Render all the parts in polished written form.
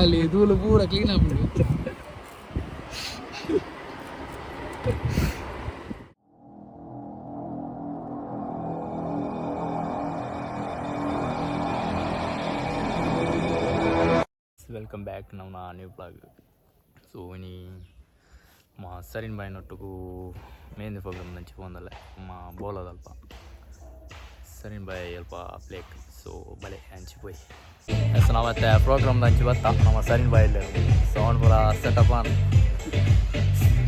ಖಾಲಿ ಧೂಳು ಪೂರ ಕ್ಲೀನ್ ಆಗ್ಬಿಡು. ವೆಲ್ಕಮ್ ಬ್ಯಾಕ್ ನಮ್ಮ ನ್ಯೂ ಬ್ಲಾಗ್. ಸೊ ಇನಿ మా సరైన పైనట్టుకు మెహంది ప్రోగ్రామ్ నుంచి పోందలే మా బోలదಲ್ಪ ಸರಿನ್ ಬಾಯ್ ಸ್ವಲ್ಪ ಪ್ಲೇಕ್ ಸೊ ಬಲೆ ಹಂಚಿపోయి ಎಸ್ ನಾವತ್ತೆ ಪ್ರೋಗ್ರಾಮ್ ಹಂಚಿ ಬತ್ತ ನಮ್ಮ ಸರಿನ್ ಬಾಯಲ್ಲಿ ಸೌಂಡ್ ಪೂರ ಸೆಟಪ್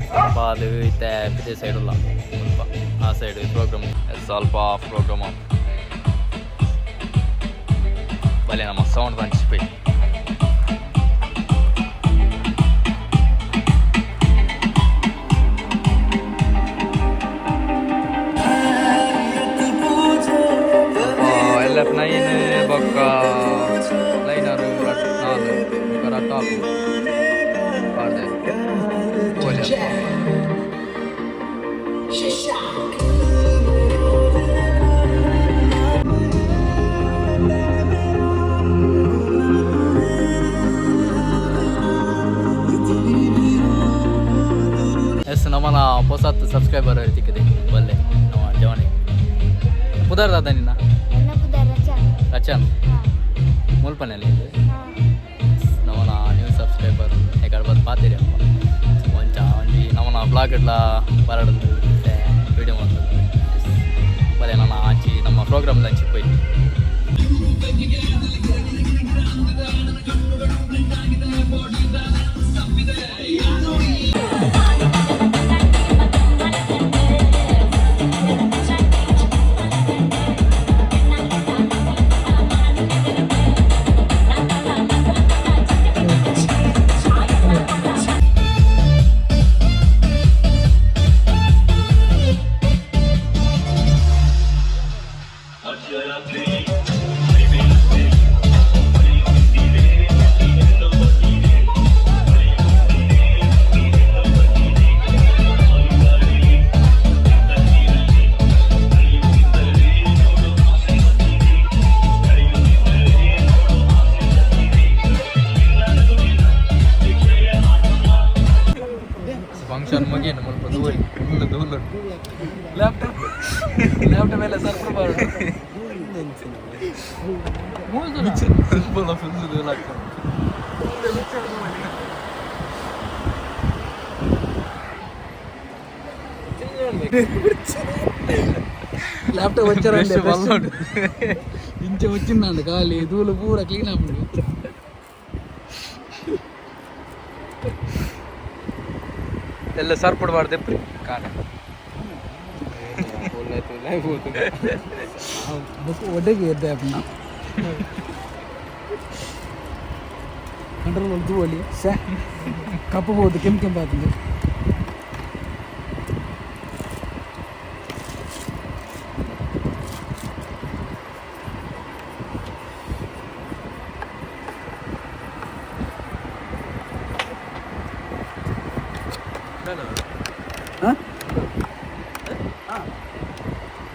ಸ್ವಲ್ಪ ಅದು ಇತ್ತೆ ಬಿದ್ದೆ ಸೈಡಲ್ಲ ಸ್ವಲ್ಪ ಆ ಸೈಡ್ ಪ್ರೋಗ್ರಾಮ್ ಸ್ವಲ್ಪ ಪ್ರೋಗ್ರಾಮ್ ಬಲೆ ನಮ್ಮ sound ಹಂಚಿపోయి F9 bokka liner nalu kara top parde bolya es namana posat subscriber irtikide bolle nama jawani pudar dada ninna ರಚನ್ ಮುಲ್ಪನಲ್ಲಿ ನಮ್ಮನ ನ್ಯೂ ಸಬ್ಸ್ಕ್ರೈಬರ್ ಯಾಕಡೆ ಬಂದು ಪಾತೀರಿ ಅಪ್ಪ ಒಂಚಿ ನಮ್ಮನ ಬ್ಲಾಗ್ ಎಲ್ಲ ಬರಡದು ವೀಡಿಯೋ ಮಾಡ್ತಾರೆ ಬರೀ ನನ್ನ ಆಚಿ ನಮ್ಮ ಪ್ರೋಗ್ರಾಮ್ದು ಹಂಚಿ ಹೋಯ್ ಫಂಕ್ಷನ್ ಮುಗಿಯನ್ನು ಮುಲ್ಪ ಧೂಳು ಲ್ಯಾಪ್ಟಾಪ್ ಎಲ್ಲ ಸರ್ಪು ಬಾರ್ದು ಫುಲ್ ಧೂಳು ಆಗ್ತದೆ ల్యాప్టాప్ వచ్చారండి ఇంచే వచ్చిందండి ఖాళీ ధూళు పూర క్లీన్ అప్పుడు ಎಲ್ಲ ಸರ್ಪಡ್ಬಾರ್ದು ಎಪ್ರಿ ಕಾಣ ಒಡೆಗೆ ಎದ್ದೆ ಅಪ್ಪ ಕಂಟ್ರೋಲ್ ಧೂಳಿ ಕಪ್ಪು ಹೋದು ಕೆಂಪಾಗ್ತದೆ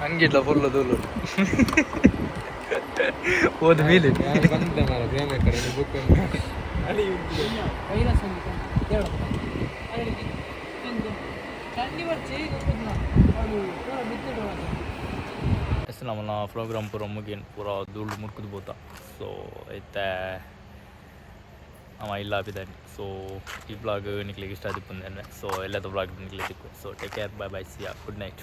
ಹಂಗಿಲ್ಲ ಫುಲ್ ಧೂಳು ಹೋದ ಮೇಲೆ ನಮ್ಮನ್ನ ಪ್ರೋಗ್ರಾಮ್ ಪೂರ ಮುಗಿನ್ ಪೂರ ಧೂಳು ಮುರ್ಕುದು ಬೋತ ಸೊ ಐತೆ ಅವ ಇಲ್ಲ ಬಿದ್ದಾನೆ ಸೊ ಈ ಬ್ಲಾಗ್ ನಿಕ್ಲಿಗೆ ಇಷ್ಟ ಆದಿಪ್ಪಂದೇನೆ ಸೊ ಎಲ್ಲದ ಬ್ಲಾಗ್ ನಿಕ್ಲಿಕ್ಕೆ so take care bye bye see ya good night.